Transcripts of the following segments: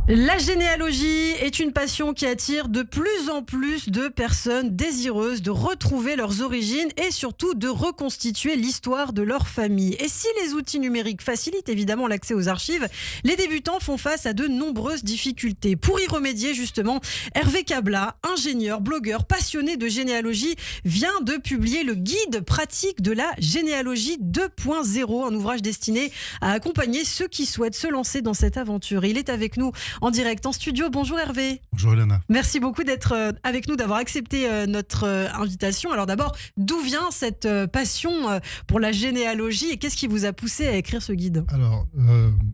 La généalogie est une passion qui attire de plus en plus de personnes désireuses de retrouver leurs origines et surtout de reconstituer l'histoire de leur famille. Et si les outils numériques facilitent évidemment l'accès aux archives, les débutants font face à de nombreuses difficultés. Pour y remédier justement, Hervé Cabla, ingénieur, blogueur, passionné de généalogie, vient de publier le guide pratique de la généalogie 2.0, un ouvrage destiné à accompagner ceux qui souhaitent se lancer dans cette aventure. Il est avec nous en direct en studio. Bonjour Hervé. Bonjour Elena. Merci beaucoup d'être avec nous, d'avoir accepté notre invitation. Alors d'abord, d'où vient cette passion pour la généalogie et qu'est-ce qui vous a poussé à écrire ce guide ? Alors,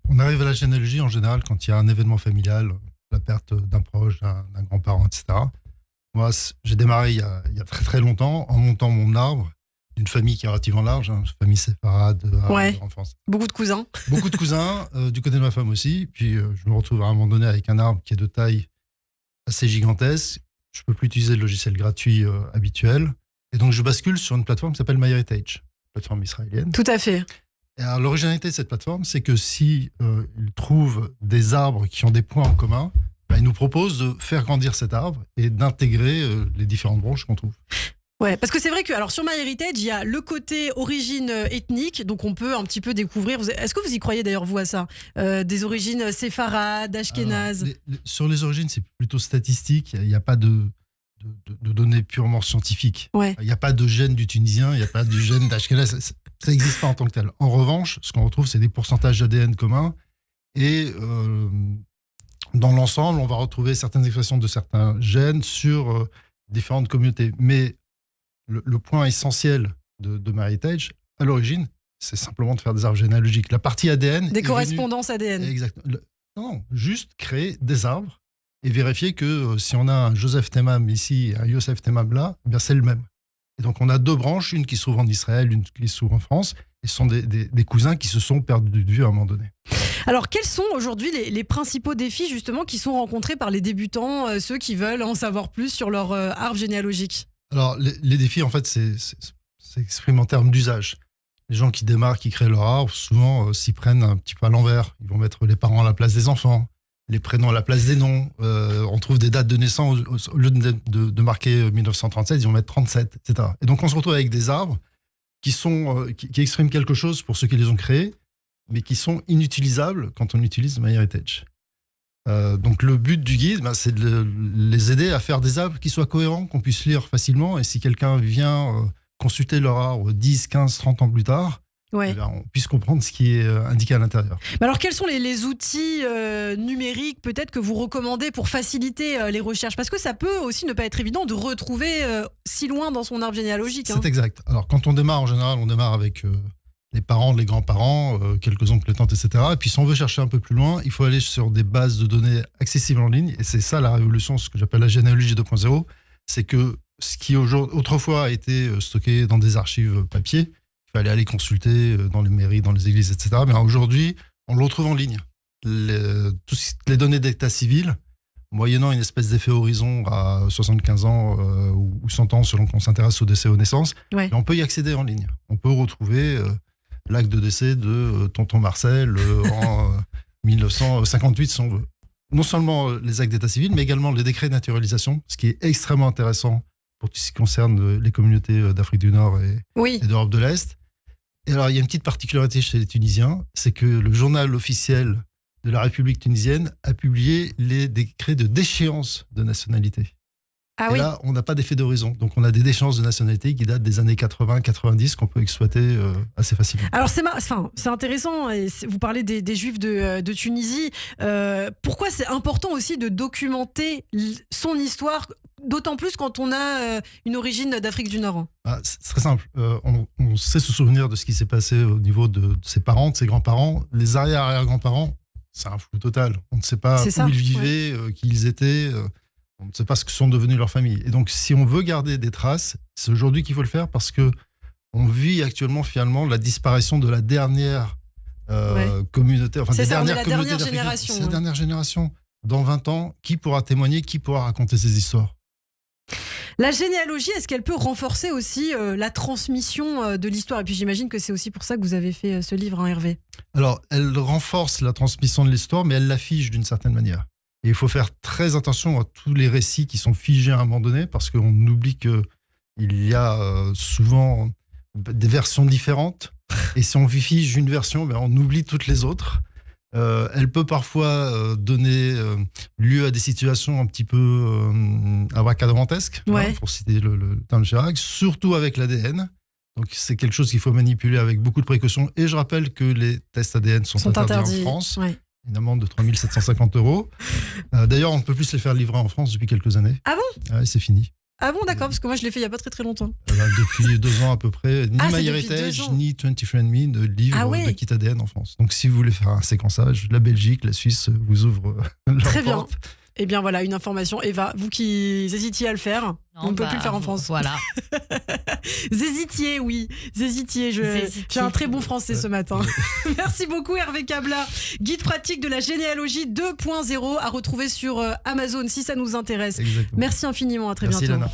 on arrive à la généalogie en général quand il y a un événement familial, la perte d'un proche, d'un grand-parent, etc. Moi, j'ai démarré il y a très très longtemps en montant mon arbre d'une famille qui est relativement large, famille séparate, en France. Beaucoup de cousins. Beaucoup de cousins, du côté de ma femme aussi. Puis je me retrouve à un moment donné avec un arbre qui est de taille assez gigantesque. Je ne peux plus utiliser le logiciel gratuit habituel. Et donc je bascule sur une plateforme qui s'appelle MyHeritage, plateforme israélienne. Tout à fait. Et alors, l'originalité de cette plateforme, c'est que si ils trouvent des arbres qui ont des points en commun, ils nous proposent de faire grandir cet arbre et d'intégrer les différentes branches qu'on trouve. Ouais, parce que c'est vrai que alors sur MyHeritage, il y a le côté origine ethnique, donc on peut un petit peu découvrir. Est-ce que vous y croyez d'ailleurs vous à ça, des origines séfarades, ashkénazes? Sur les origines, c'est plutôt statistique. Il n'y a pas de données purement scientifiques. Ouais. Il n'y a pas de gène du Tunisien, il n'y a pas de gène d'ashkénaz. Ça n'existe pas en tant que tel. En revanche, ce qu'on retrouve, c'est des pourcentages d'ADN communs. Et dans l'ensemble, on va retrouver certaines expressions de certains gènes sur différentes communautés. Mais le point essentiel de MyHeritage, à l'origine, c'est simplement de faire des arbres généalogiques. La partie ADN... Des correspondances ADN. Exactement. Non, juste créer des arbres et vérifier que si on a un Joseph Temam ici et un Youssef Temam là, eh bien c'est le même. Et donc on a deux branches, une qui se trouve en Israël, une qui se trouve en France, et ce sont des cousins qui se sont perdus de vue à un moment donné. Alors, quels sont aujourd'hui les principaux défis justement qui sont rencontrés par les débutants, ceux qui veulent en savoir plus sur leur arbre généalogique ? Alors, les défis, en fait, c'est exprimé en termes d'usage. Les gens qui démarrent, qui créent leur arbre, souvent s'y prennent un petit peu à l'envers. Ils vont mettre les parents à la place des enfants, les prénoms à la place des noms. On trouve des dates de naissance, au lieu de marquer 1937, ils vont mettre 37, etc. Et donc, on se retrouve avec des arbres qui expriment quelque chose pour ceux qui les ont créés, mais qui sont inutilisables quand on utilise MyHeritage. Donc le but du guide, c'est de les aider à faire des arbres qui soient cohérents, qu'on puisse lire facilement, et si quelqu'un vient consulter leur arbre 10, 15, 30 ans plus tard, ouais, on puisse comprendre ce qui est indiqué à l'intérieur. Mais alors quels sont les outils numériques peut-être que vous recommandez pour faciliter les recherches ? Parce que ça peut aussi ne pas être évident de retrouver si loin dans son arbre généalogique. C'est exact. Alors quand on démarre, en général, on démarre avec... les parents, les grands-parents, quelques oncles, les tantes, etc. Et puis si on veut chercher un peu plus loin, il faut aller sur des bases de données accessibles en ligne. Et c'est ça la révolution, ce que j'appelle la généalogie 2.0. C'est que ce qui autrefois a été stocké dans des archives papier, il fallait aller consulter dans les mairies, dans les églises, etc. Mais aujourd'hui, on le retrouve en ligne. Les données d'état civil, moyennant une espèce d'effet horizon à 75 ans ou 100 ans selon qu'on s'intéresse au décès aux naissances, ouais, on peut y accéder en ligne. On peut retrouver... l'acte de décès de tonton Marcel en 1958, si on veut. Non seulement les actes d'état civil, mais également les décrets de naturalisation, ce qui est extrêmement intéressant pour tout ce qui concerne les communautés d'Afrique du Nord et d'Europe de l'Est. Et alors, il y a une petite particularité chez les Tunisiens, c'est que le journal officiel de la République tunisienne a publié les décrets de déchéance de nationalité. Ah et oui. là, on n'a pas d'effet d'horizon. Donc, on a des déchéances de nationalité qui datent des années 80-90 qu'on peut exploiter assez facilement. Alors, c'est intéressant. Et vous parlez des Juifs de Tunisie. Pourquoi c'est important aussi de documenter son histoire, d'autant plus quand on a une origine d'Afrique du Nord ? C'est très simple. On sait se souvenir de ce qui s'est passé au niveau de ses parents, de ses grands-parents. Les arrière-grands-parents, c'est un flou total. On ne sait pas où ils vivaient, qui ils étaient... on ne sait pas ce que sont devenus leurs familles. Et donc, si on veut garder des traces, c'est aujourd'hui qu'il faut le faire parce que on vit actuellement, finalement, la disparition de la dernière communauté, enfin des dernières communautés d'Afrique. Génération. C'est la dernière génération. Dans 20 ans, qui pourra témoigner, qui pourra raconter ces histoires ? La généalogie, est-ce qu'elle peut renforcer aussi la transmission de l'histoire ? Et puis j'imagine que c'est aussi pour ça que vous avez fait ce livre, Hervé. Alors, elle renforce la transmission de l'histoire, mais elle l'affiche d'une certaine manière. Et il faut faire très attention à tous les récits qui sont figés à un moment donné, parce qu'on oublie qu'il y a souvent des versions différentes. Et si on fige une version, on oublie toutes les autres. Elle peut parfois donner lieu à des situations un petit peu abracadabrantesques, pour citer le terme de Chirac, surtout avec l'ADN. Donc c'est quelque chose qu'il faut manipuler avec beaucoup de précautions. Et je rappelle que les tests ADN sont interdits en France. Ouais. Une amende de 3 750 €. D'ailleurs, on ne peut plus se les faire livrer en France depuis quelques années. Ah bon ? Ouais, c'est fini. Ah bon, d'accord, parce que moi je l'ai fait il n'y a pas très très longtemps. Depuis 2 ans à peu près, ni MyHeritage ni 23andMe ne livrent de kit ADN en France. Donc si vous voulez faire un séquençage, la Belgique, la Suisse vous ouvrent leur Très porte. bien. Eh bien voilà, une information. Eva, vous qui hésitiez à le faire, on ne peut plus le faire en France. Voilà. Zésitier, oui. Zésitier. J'ai un très bon français ce matin. Merci beaucoup Hervé Cabla. Guide pratique de la généalogie 2.0 à retrouver sur Amazon si ça nous intéresse. Exactement. Merci infiniment, à très Merci, bientôt. Lana.